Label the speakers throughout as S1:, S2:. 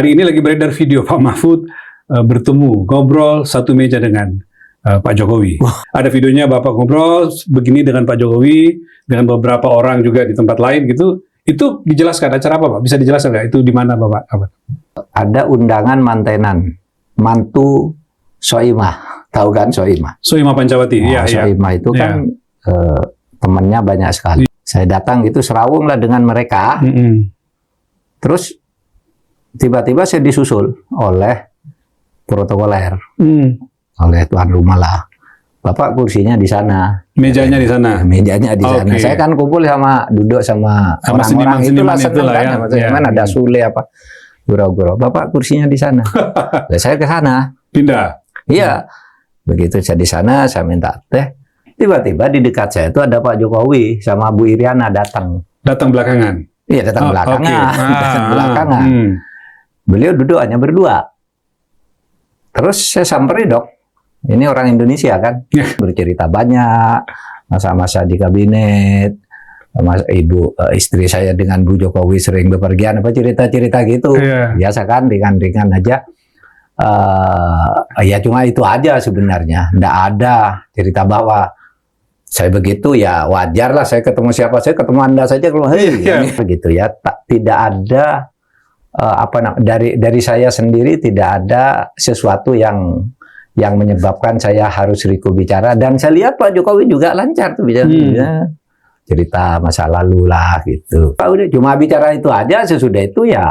S1: hari ini lagi beredar video Pak Mahfud bertemu, ngobrol satu meja dengan Pak Jokowi. Ada videonya Bapak ngobrol begini dengan Pak Jokowi, dengan beberapa orang juga di tempat lain gitu. Itu dijelaskan acara apa Pak? Bisa dijelaskan nggak? Itu di mana Bapak?
S2: Ada undangan mantenan, mantu Soimah. Tahu kan Soimah?
S1: Soimah Pancawati.
S2: Iya, Soimah itu kan temannya banyak sekali. Saya datang itu serawung lah dengan mereka. Terus tiba-tiba saya disusul oleh protokoler, oleh tuan rumah lah. Bapak kursinya di sana,
S1: mejanya di sana,
S2: mejanya di sana. Saya kan kumpul duduk sama orang-orang itulah senang kan, ada Sule apa, gurau-gurau. Bapak kursinya di sana. Saya ke sana.
S1: Pindah.
S2: Iya. Begitu saya di sana, saya minta teh. Tiba-tiba di dekat saya itu ada Pak Jokowi sama Bu Iriana datang.
S1: Datang belakangan.
S2: Iya, datang belakangan. Datang belakangan. Beliau duduk hanya berdua. Terus saya samperin, Dok. Ini orang Indonesia kan, bercerita banyak masa-masa di kabinet, ibu istri saya dengan Bu Jokowi sering bepergian, apa cerita-cerita gitu, biasa kan, ringan-ringan aja. Ya cuma itu aja sebenarnya, nggak ada cerita bahwa saya begitu ya wajar lah, saya ketemu siapa, saya ketemu Anda saja kalau begitu ya, tidak ada dari saya sendiri tidak ada sesuatu yang menyebabkan saya harus riku bicara. Dan saya lihat Pak Jokowi juga lancar tuh bicara, cerita masa lalu lah gitu. Udah cuma bicara itu aja, sesudah itu ya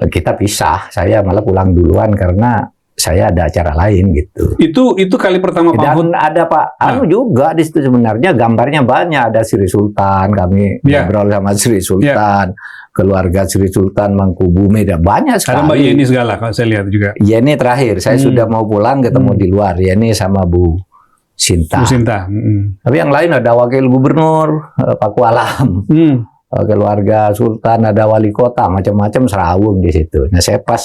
S2: kita pisah. Saya malah pulang duluan karena saya ada acara lain gitu.
S1: Itu kali pertama Pak Mahfud.
S2: Dan ada Pak juga di situ, sebenarnya gambarnya banyak, ada Sri Sultan, kami ngobrol sama Sri Sultan. Keluarga Sri Sultan, Mangkubume, dan banyak sekali.
S1: Ada Mbak Yeni segala, kalau saya lihat juga.
S2: Yeni terakhir, saya sudah mau pulang ketemu di luar. Yeni sama Bu Sinta.
S1: Bu Sinta.
S2: Tapi yang lain ada Wakil Gubernur, Paku Alam, keluarga Sultan, ada Wali Kota, macam-macam serawung di situ. Nah saya pas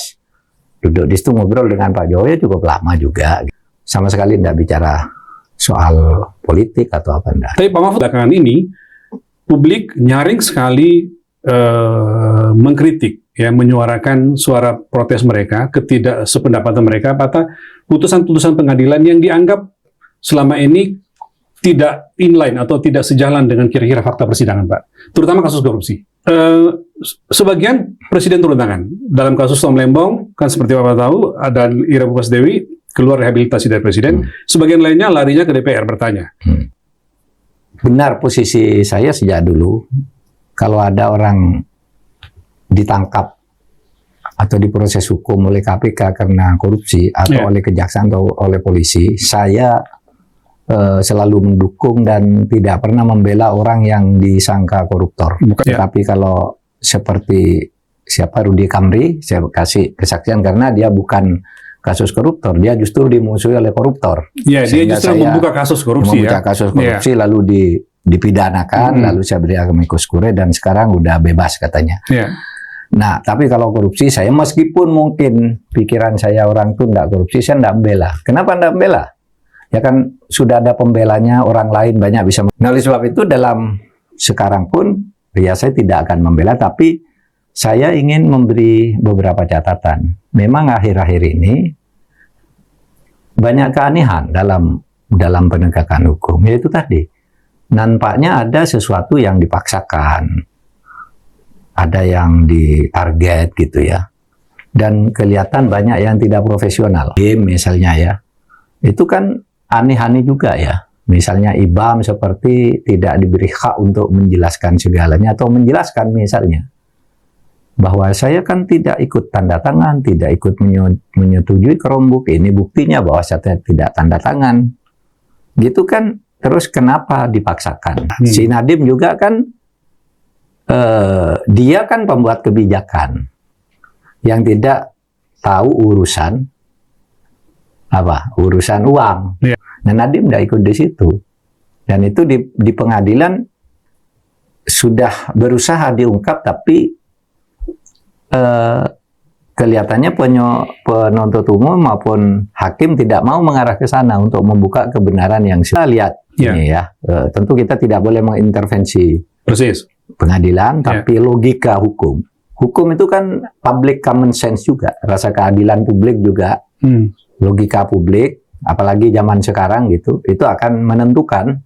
S2: duduk di situ ngobrol dengan Pak Jokowi cukup lama juga. Sama sekali tidak bicara soal politik atau apa enggak.
S1: Tapi Pak Mahfud belakangan ini, publik nyaring sekali mengkritik, ya, menyuarakan suara protes mereka, ketidaksependapatan mereka pada putusan-putusan pengadilan yang dianggap selama ini tidak inline atau tidak sejalan dengan kira-kira fakta persidangan, Pak. Terutama kasus korupsi. Sebagian Presiden turun tangan. Dalam kasus Tom Lembong, kan seperti Bapak tahu, ada Ira Pupasdewi keluar rehabilitasi dari Presiden. Sebagian lainnya larinya ke DPR bertanya.
S2: Benar posisi saya sejak dulu. Kalau ada orang ditangkap atau diproses hukum oleh KPK karena korupsi atau oleh kejaksaan atau oleh polisi, saya selalu mendukung dan tidak pernah membela orang yang disangka koruptor. Tapi kalau seperti siapa Rudy Kamri, saya kasih kesaksian karena dia bukan kasus koruptor, dia justru dimusuhi oleh koruptor.
S1: Iya, dia justru membuka kasus korupsi.
S2: Membuka kasus korupsi lalu dipidanakan, lalu saya beri amikus curiae dan sekarang udah bebas katanya. Nah, tapi kalau korupsi saya meskipun mungkin pikiran saya orang itu enggak korupsi, saya enggak membela. Kenapa enggak membela? Ya kan sudah ada pembelanya, orang lain banyak bisa. Nah, oleh sebab itu dalam sekarang pun ya saya tidak akan membela, tapi saya ingin memberi beberapa catatan. Memang akhir-akhir ini banyak keanehan dalam penegakan hukum, yaitu tadi. Nampaknya ada sesuatu yang dipaksakan, ada yang ditarget gitu ya, dan kelihatan banyak yang tidak profesional. Misalnya ya, itu kan aneh-aneh juga ya. Misalnya IBAM seperti tidak diberi hak untuk menjelaskan segalanya atau menjelaskan misalnya bahwa saya kan tidak ikut tanda tangan, tidak ikut menyetujui kerombuk. Ini buktinya bahwa saya tidak tanda tangan. Gitu kan. Terus kenapa dipaksakan? Si Nadiem juga kan, dia kan pembuat kebijakan yang tidak tahu urusan uang. Nah, Nadiem tidak ikut di situ. Dan itu di pengadilan sudah berusaha diungkap, tapi kelihatannya penuntut umum maupun hakim tidak mau mengarah ke sana untuk membuka kebenaran yang kita lihat. Ini ya, tentu kita tidak boleh mengintervensi pengadilan, tapi logika hukum hukum itu kan public common sense juga, rasa keadilan publik juga, logika publik, apalagi zaman sekarang gitu, itu akan menentukan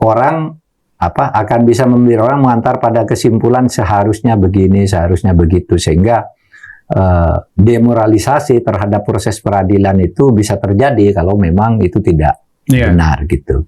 S2: orang akan bisa membiarkan orang mengantar pada kesimpulan seharusnya begini, seharusnya begitu, sehingga demoralisasi terhadap proses peradilan itu bisa terjadi kalau memang itu tidak benar gitu.